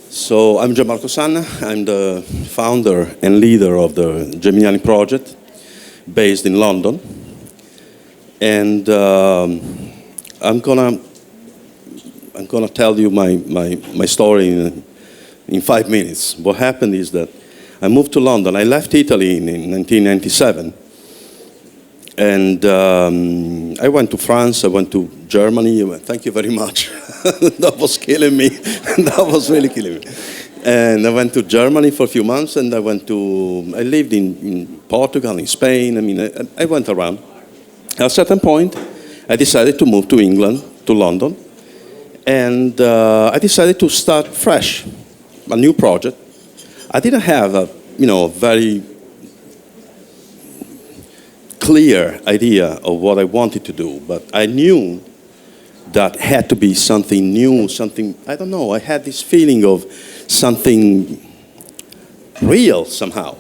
So I'm Gian Marco Sanna. I'm the founder and leader of the Geminiani project based in London. And I'm gonna tell you my story in 5 minutes. What happened is that I moved to London. I left Italy in 1997. And I went to France, I went to Germany. Thank you very much. That was killing me. That was really killing me. And I went to Germany for a few months, and I lived in Portugal, in Spain. I mean, I went around. At a certain point, I decided to move to England, to London. And I decided to start fresh, a new project. I didn't have a very clear idea of what I wanted to do, but I knew that had to be something new, something, I don't know, I had this feeling of something real somehow.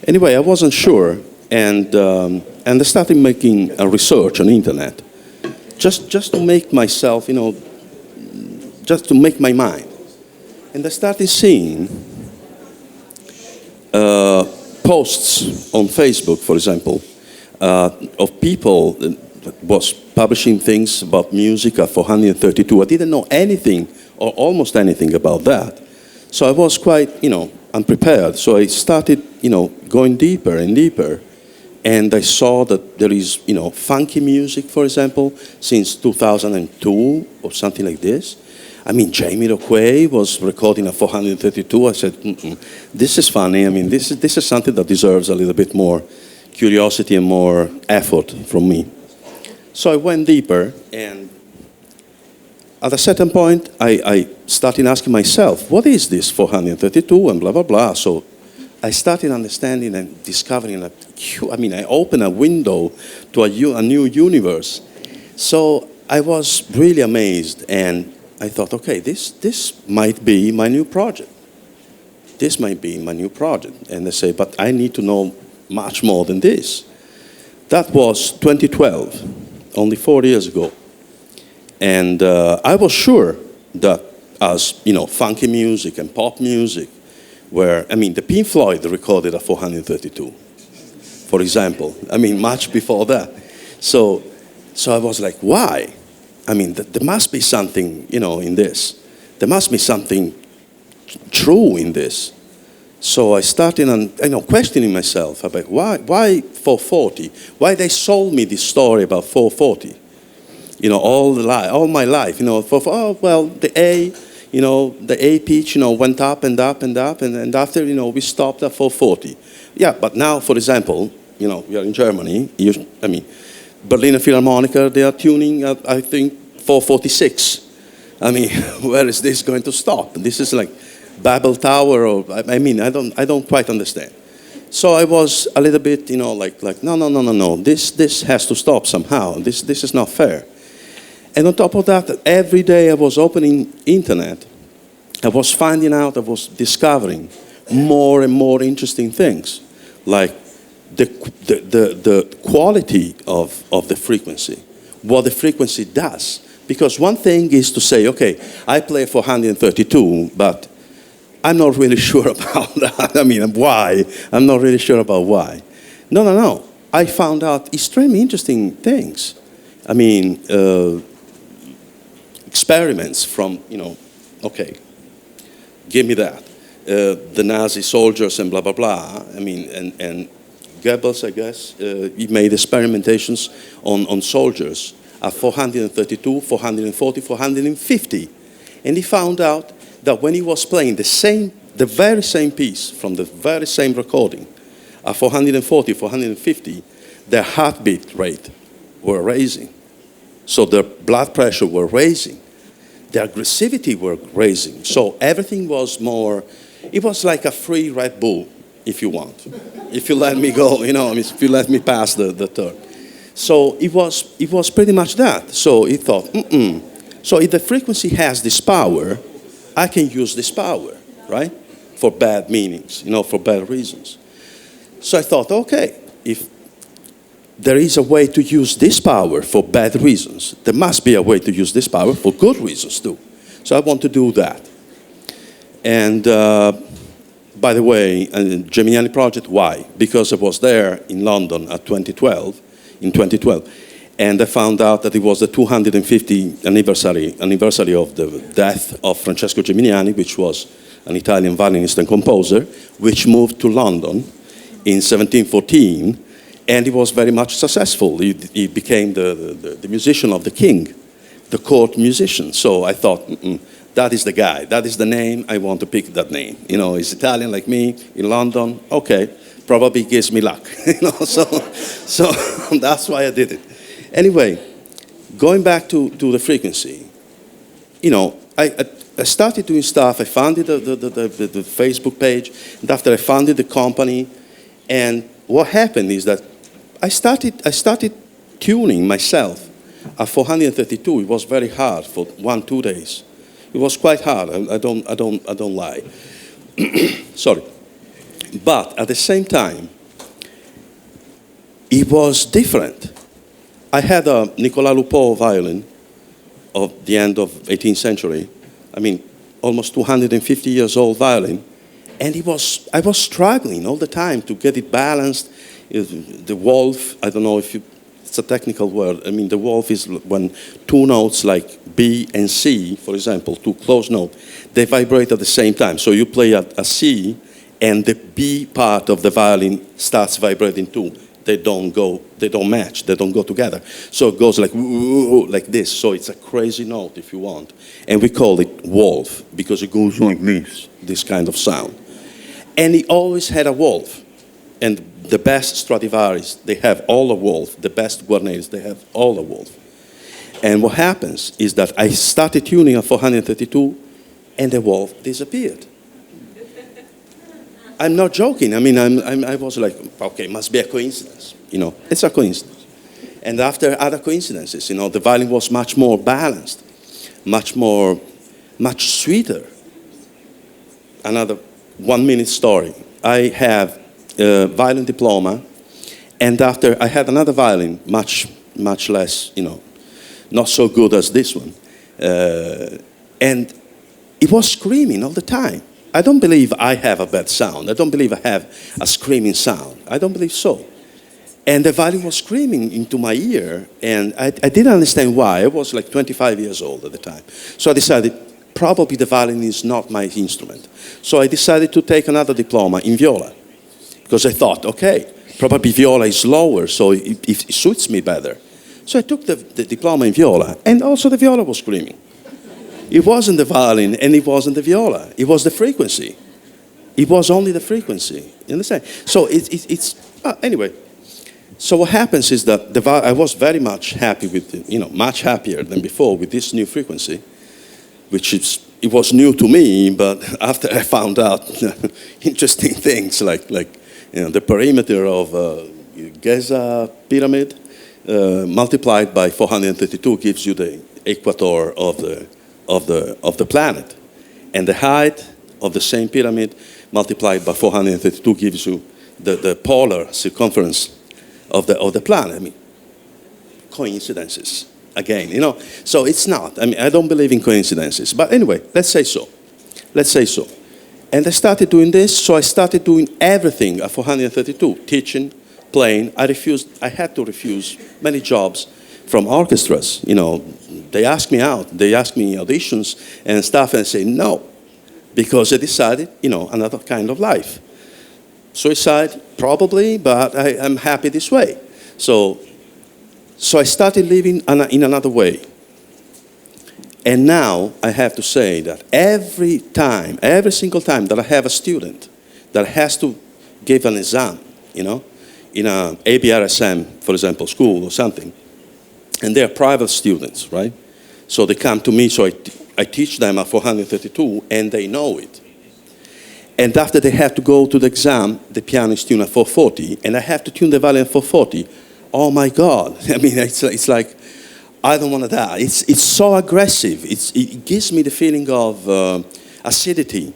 Anyway, I wasn't sure, and I started making a research on the internet, just to make myself, just to make my mind. And I started seeing posts on Facebook, for example, of people that was publishing things about music at 432. I didn't know anything or almost anything about that. So I was quite, unprepared. So I started, going deeper and deeper. And I saw that there is, funky music, for example, since 2002 or something like this. I mean, Jamiroquai was recording at 432. I said, this is funny. I mean, this is something that deserves a little bit more curiosity and more effort from me. So I went deeper, and at a certain point, I started asking myself, what is this 432 and blah, blah, blah. So I started understanding and discovering, I opened a window to a new universe. So I was really amazed, and I thought, okay, this might be my new project. This might be my new project. And they say, but I need to know much more than this. That was 2012, only 4 years ago. And I was sure that as, funky music and pop music the Pink Floyd recorded at 432, for example. Much before that. So I was like, why? There must be something, in this. There must be something true in this. So I started, questioning myself about why 440? Why they sold me this story about 440? All my life, the A pitch, went up and up and up, and after, we stopped at 440. Yeah, but now, for example, we are in Germany. Berliner Philharmoniker, they are tuning at, I think, 446. Where is this going to stop? This is like Babel Tower, or I don't quite understand. So I was a little bit, no. This has to stop somehow. This is not fair. And on top of that, every day I was opening internet, I was finding out, I was discovering more and more interesting things, like the quality of the frequency, what the frequency does. Because one thing is to say, okay, I play 432, but I'm not really sure about that. Why? I'm not really sure about why. No. I found out extremely interesting things. Experiments from, okay, give me that. The Nazi soldiers and blah, blah, blah. And Goebbels, I guess, he made experimentations on soldiers at 432, 440, 450. And he found out that when he was playing the very same piece from the very same recording at 440, 450, their heartbeat rate were raising. So their blood pressure were raising. Their aggressivity were raising. So everything was more, it was like a free Red Bull, if you want. If you let me go, if you let me pass the turn. So it was pretty much that. So he thought, So if the frequency has this power, I can use this power, right? For bad meanings, for bad reasons. So I thought, okay, if there is a way to use this power for bad reasons, there must be a way to use this power for good reasons too. So I want to do that. And by the way, Geminiani project, why? Because I was there in London in 2012, and I found out that it was the 250th anniversary of the death of Francesco Geminiani, which was an Italian violinist and composer, which moved to London in 1714, and he was very much successful. He became the musician of the king, the court musician. So I thought, that is the guy, that is the name, I want to pick that name. You know, he's Italian like me, in London, okay, probably gives me luck. So that's why I did it. Anyway, going back to the frequency, I started doing stuff. I founded the Facebook page, and after I founded the company, and what happened is that I started tuning myself at 432. It was very hard for 1-2 days. It was quite hard. I don't lie. Sorry, but at the same time, it was different. I had a Nicolas Lupeau violin of the end of 18th century. I mean, almost 250 years old violin. And I was struggling all the time to get it balanced. The wolf, I don't know if it's a technical word. I mean, the wolf is when two notes like B and C, for example, two close notes, they vibrate at the same time. So you play a C, and the B part of the violin starts vibrating too. They don't match, they don't go together. So it goes like this. So it's a crazy note, if you want. And we call it wolf, because it goes like this kind of sound. And he always had a wolf. And the best Stradivarius, they have all a wolf. The best Guarneri's, they have all a wolf. And what happens is that I started tuning at 432, and the wolf disappeared. I'm not joking. I mean, I was like, okay, must be a coincidence. It's a coincidence. And after other coincidences, the violin was much more balanced, much sweeter. Another 1-minute story. I have a violin diploma, and after I had another violin, much less, not so good as this one. And it was screaming all the time. I don't believe I have a bad sound. I don't believe I have a screaming sound. I don't believe so. And the violin was screaming into my ear, and I didn't understand why. I was like 25 years old at the time. So I decided, probably the violin is not my instrument. So I decided to take another diploma in viola, because I thought, okay, probably viola is lower, so it suits me better. So I took the diploma in viola, and also the viola was screaming. It wasn't the violin, and it wasn't the viola. It was the frequency. It was only the frequency. You understand? So anyway. So what happens is that I was very much happy with, much happier than before with this new frequency, it was new to me, but after I found out interesting things like the perimeter of Giza pyramid multiplied by 432 gives you the equator of the planet, and the height of the same pyramid multiplied by 432 gives you the polar circumference of the planet. I mean, coincidences again, So it's not. I mean, I don't believe in coincidences. But anyway, let's say so. And I started doing this, so I started doing everything at 432, teaching, playing. I had to refuse many jobs from orchestras. They asked me out, they asked me auditions and stuff, and I say no, because I decided, another kind of life. Suicide, probably, but I'm happy this way. So I started living in another way. And now I have to say that every single time that I have a student that has to give an exam, in a ABRSM, for example, school or something, and they're private students, right? So they come to me, so I teach them at 432, and they know it. And after they have to go to the exam, the piano is tuned at 440, and I have to tune the violin at 440. Oh my God! I mean, it's like I don't want to die. It's so aggressive. It gives me the feeling of acidity,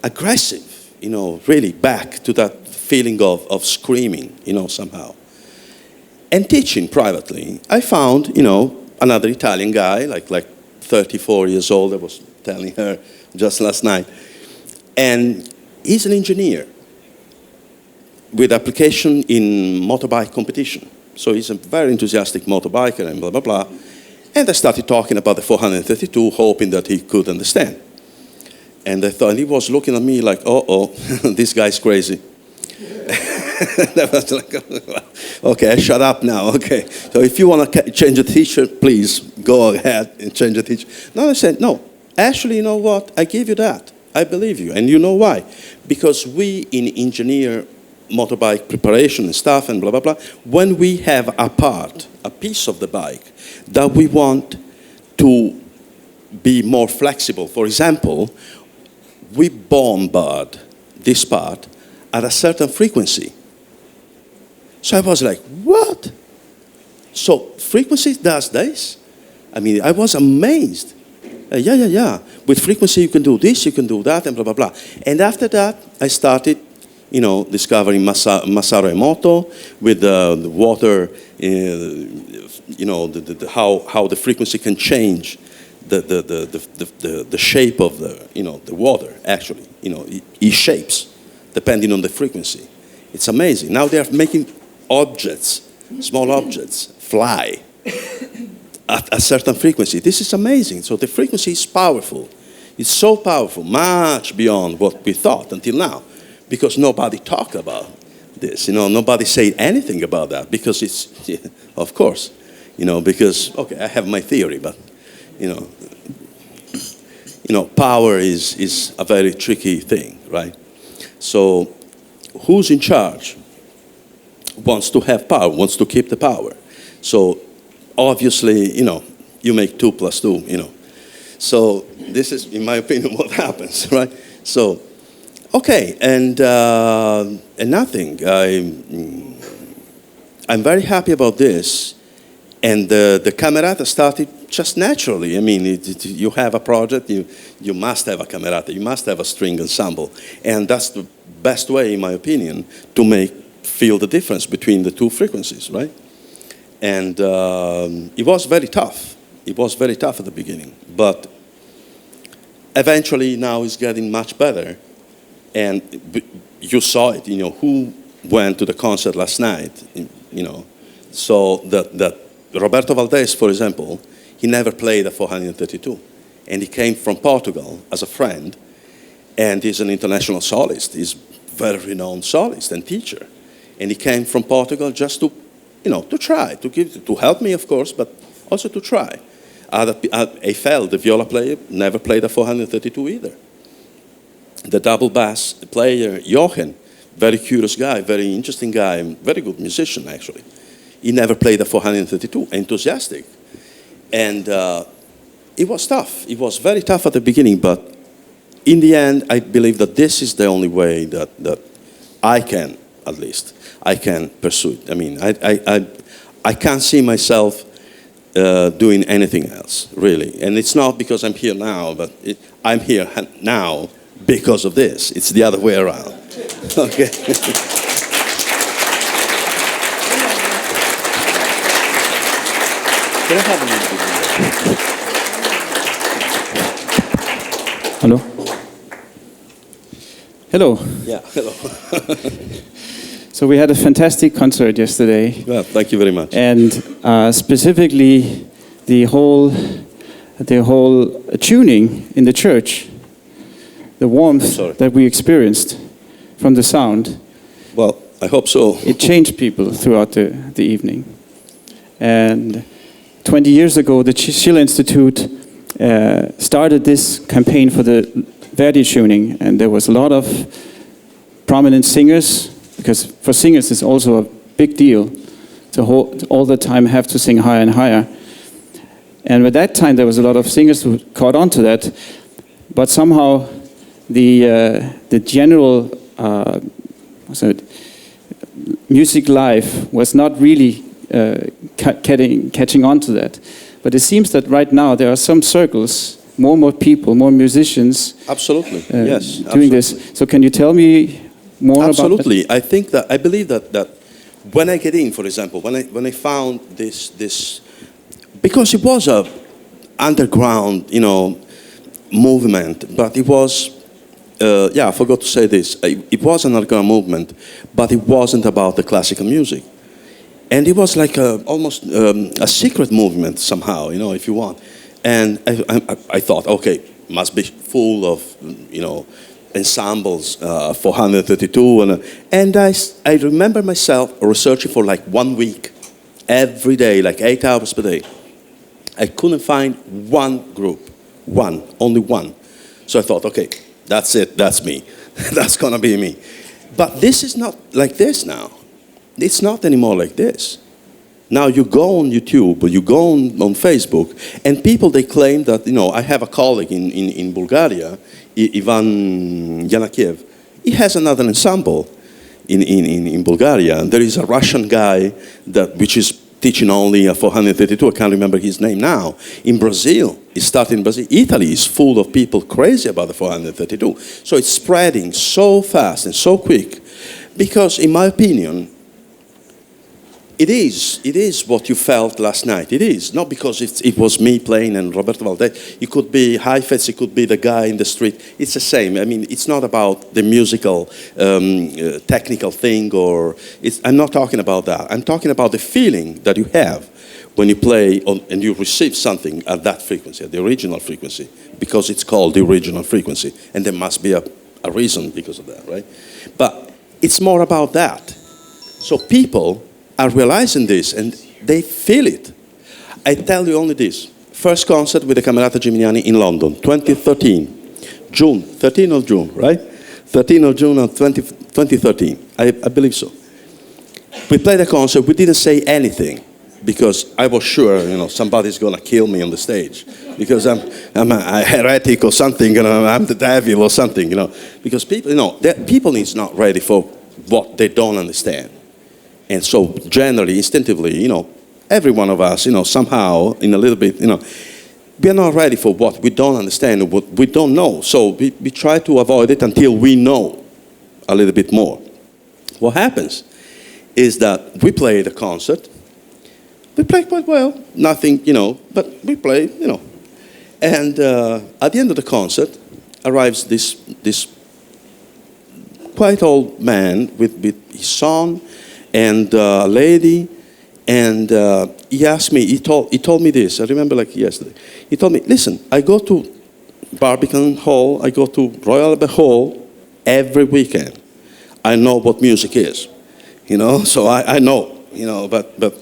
aggressive. Really back to that feeling of screaming. Somehow. And teaching privately, I found another Italian guy, like 34 years old. I was telling her just last night. And he's an engineer with application in motorbike competition. So he's a very enthusiastic motorbiker and blah, blah, blah. And I started talking about the 432, hoping that he could understand. And I thought, he was looking at me like, oh, this guy's crazy. I was like, okay, shut up now, okay. So if you want to change a teacher, please go ahead and change a teacher. No, I said, no, actually, you know what? I give you that. I believe you. And you know why? Because we in engineer motorbike preparation and stuff and blah, blah, blah, when we have a part, a piece of the bike that we want to be more flexible, for example, we bombard this part at a certain frequency. So I was like, what? So frequency does this? I mean, I was amazed. Yeah. With frequency, you can do this, you can do that, and blah, blah, blah. And after that, I started, discovering Masaru Emoto with the water, how the frequency can change the shape of the water, actually. It shapes depending on the frequency. It's amazing. Now they're making objects, small objects, fly at a certain frequency. This is amazing. So the frequency is powerful. It's so powerful, much beyond what we thought until now, because nobody talked about this. Nobody said anything about that, because it's, of course, because, okay, I have my theory, but, power is a very tricky thing, right? So who's in charge wants to have power, wants to keep the power. So obviously, you make 2 + 2, So this is, in my opinion, what happens, right? So, okay, and nothing. I'm very happy about this. And the camerata started just naturally. I mean, you have a project, you must have a camerata, you must have a string ensemble. And that's the best way, in my opinion, to feel the difference between the 2 frequencies, right? And it was very tough. It was very tough at the beginning. But eventually now it's getting much better. And you saw it, who went to the concert last night, So that Roberto Valdez, for example, he never played a 432. And he came from Portugal as a friend. And he's an international soloist. He's a very renowned soloist and teacher. And he came from Portugal just to, to try, to help me, of course, but also to try. Eiffel, the viola player, never played a 432 either. The double bass player, Jochen, very curious guy, very interesting guy, very good musician, actually. He never played a 432, enthusiastic. And it was tough. It was very tough at the beginning, but in the end, I believe that this is the only way that I can, at least, I can pursue it. I mean, I can't see myself doing anything else, really. And it's not because I'm here now, but I'm here now because of this. It's the other way around. Okay. Can I have a little bit? Hello? Hello. Yeah, hello. So we had a fantastic concert yesterday. Well, thank you very much. And specifically, the whole tuning in the church, the warmth that we experienced from the sound. Well, I hope so. It changed people throughout the evening. And 20 years ago, the Schiller Institute started this campaign for the Verdi tuning, and there was a lot of prominent singers, because for singers it's also a big deal to all the time have to sing higher and higher. And at that time there was a lot of singers who caught on to that, but somehow the general music life was not really catching on to that. But it seems that right now there are some circles, more and more people, more musicians. Absolutely, yes. Doing this. So can you tell me more about that? Absolutely. I believe that when I get in, for example, when I found this, because it was a underground, movement, but it was, I forgot to say this. It was an underground movement, but it wasn't about the classical music. And it was like almost a secret movement somehow, if you want. And I thought, okay, must be full of, ensembles, 432. And I remember myself researching for like 1 week, every day, like 8 hours per day. I couldn't find one group, only one. So I thought, okay, that's it, that's me. That's gonna be me. But this is not like this now. It's not anymore like this. Now you go on YouTube or you go on Facebook, and people, they claim that, I have a colleague in Bulgaria, Ivan Yanakiev. He has another ensemble in Bulgaria. And there is a Russian guy which is teaching only a 432, I can't remember his name now. In Brazil, it started in Brazil. Italy is full of people crazy about the 432. So it's spreading so fast and so quick, because in my opinion, it is what you felt last night. It is, not because it was me playing and Roberto Valdez. It could be Heifetz, it could be the guy in the street. It's the same. I mean, it's not about the musical, technical thing, I'm not talking about that. I'm talking about the feeling that you have when you play and you receive something at that frequency, at the original frequency, because it's called the original frequency. And there must be a reason because of that, right? But it's more about that. So people are realizing this, and they feel it. I tell you only this. First concert with the Camerata Geminiani in London, 2013. June, 13th of June, right? 13th of June of 2013. I believe so. We played a concert. We didn't say anything, because I was sure, somebody's going to kill me on the stage, because I'm a heretic or something, I'm the devil or something, because people is not ready for what they don't understand. And so generally, instinctively, every one of us, somehow, in a little bit, we are not ready for what we don't understand, or what we don't know. So we try to avoid it until we know a little bit more. What happens is that we play the concert. We play quite well, nothing, but we play, And at the end of the concert arrives this quite old man with his son, and a lady, and he asked me, he told me this, I remember like yesterday. He told me, listen, I go to Barbican Hall, I go to Royal Albert Hall every weekend. I know what music is, so I know, but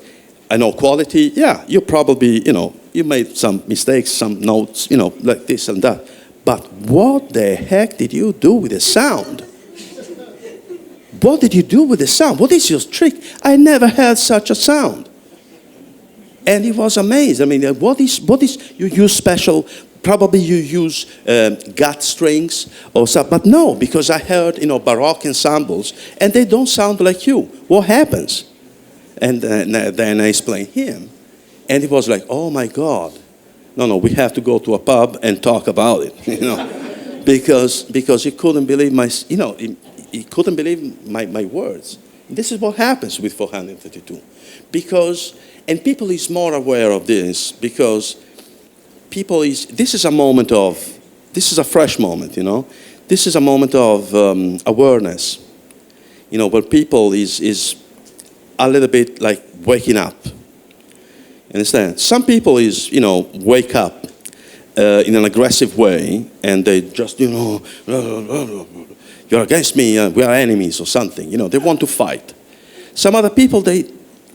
I know quality. Yeah, you probably, you made some mistakes, some notes, like this and that. But what the heck did you do with the sound? What did you do with the sound? What is your trick? I never had such a sound. And he was amazed. I mean, what is, you use special, probably you use gut strings or something. But no, because I heard, Baroque ensembles, and they don't sound like you. What happens? And then I explained him. And he was like, oh my God. No, we have to go to a pub and talk about it, because he couldn't believe he couldn't believe my words. This is what happens with 432. And people is more aware of this, because this is a fresh moment, This is a moment of awareness, where people is a little bit like waking up. Understand? Some people is, wake up in an aggressive way, and they just, you're against me, we are enemies or something. They want to fight. Some other people, they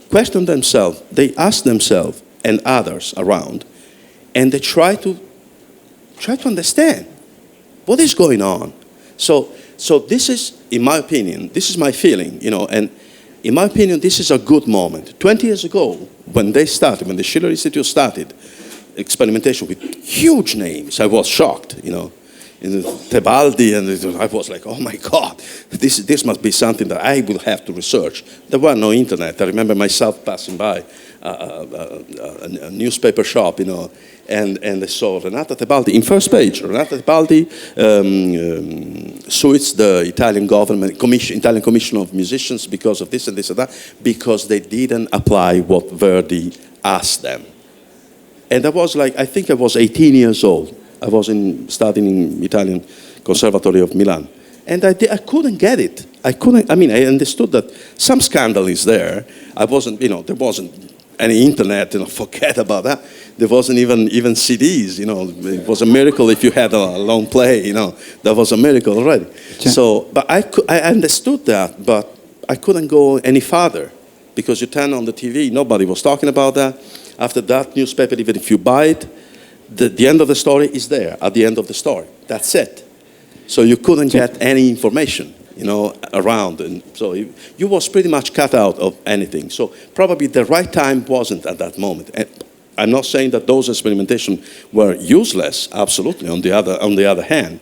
question themselves, they ask themselves and others around, and they try to understand what is going on. So this is, in my opinion, this is my feeling, and in my opinion, this is a good moment. 20 years ago, when the Schiller Institute started experimentation with huge names, I was shocked, Tebaldi, and I was like, oh my God, this must be something that I will have to research. There was no internet. I remember myself passing by a newspaper shop, and I saw Renata Tebaldi in first page. Renata Tebaldi suits the Italian Italian Commission of Musicians because of this and this and that, because they didn't apply what Verdi asked them. And I was like, I think I was 18 years old I was studying in Italian Conservatory of Milan. And I couldn't get it. I understood that some scandal is there. There wasn't any internet, forget about that. There wasn't even CDs, It was a miracle if you had a long play, That was a miracle already. So, but I understood that, but I couldn't go any farther. Because you turn on the TV, nobody was talking about that. After that newspaper, even if you buy it, the end of the story is there, at the end of the story. That's it. So you couldn't get any information, around. And so you was pretty much cut out of anything. So probably the right time wasn't at that moment. And I'm not saying that those experimentations were useless, absolutely. On the other hand,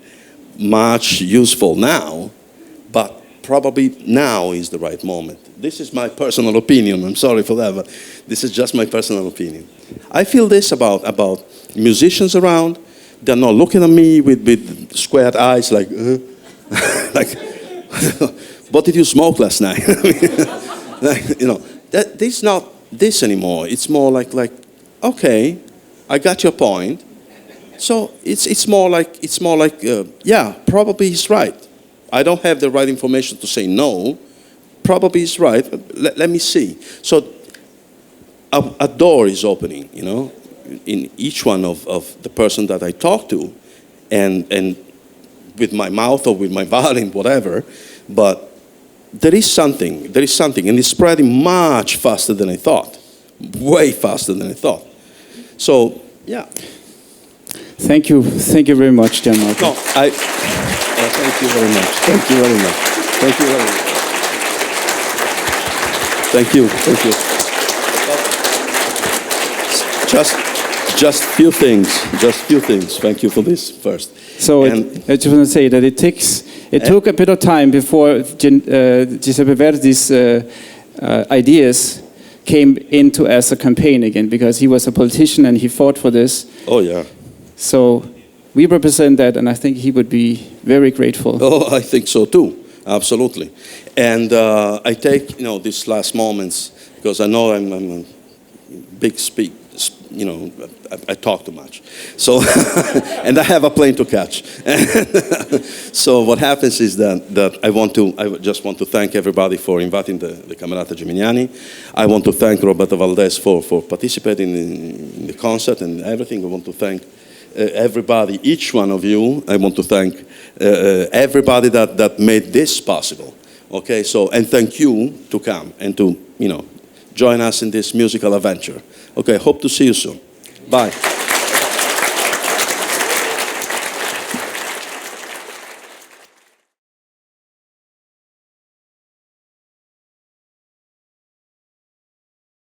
much useful now, but probably now is the right moment. This is my personal opinion. I'm sorry for that, but this is just my personal opinion. I feel this about musicians around. They're not looking at me with squared eyes like, what did you smoke last night? It's not this anymore. It's more like, okay, I got your point. So it's more like, yeah, probably he's right. I don't have the right information to say no. Probably he's right. Let me see. So a door is opening, in each one of the person that I talk to, and with my mouth or with my violin, whatever, but there is something, and it's spreading much faster than I thought, way faster than I thought. So, yeah. Thank you very much, Gian Marco. No, thank you very much. Thank you very much. Thank you very much. Thank you. Just few things. Thank you for this first. So I just want to say that it took a bit of time before Giuseppe Verdi's ideas came into as a campaign again, because he was a politician and he fought for this. Oh yeah. So we represent that, and I think he would be very grateful. Oh, I think so too. Absolutely. And I take these last moments, because I know I'm a big speak. I talk too much. So, and I have a plane to catch. So what happens is that I just want to thank everybody for inviting the Camerata Geminiani. I want to thank Roberto Valdés for participating in the concert and everything. I want to thank everybody, each one of you. I want to thank everybody that made this possible. Okay, so, and thank you to come and to, join us in this musical adventure. Okay, hope to see you soon. Bye.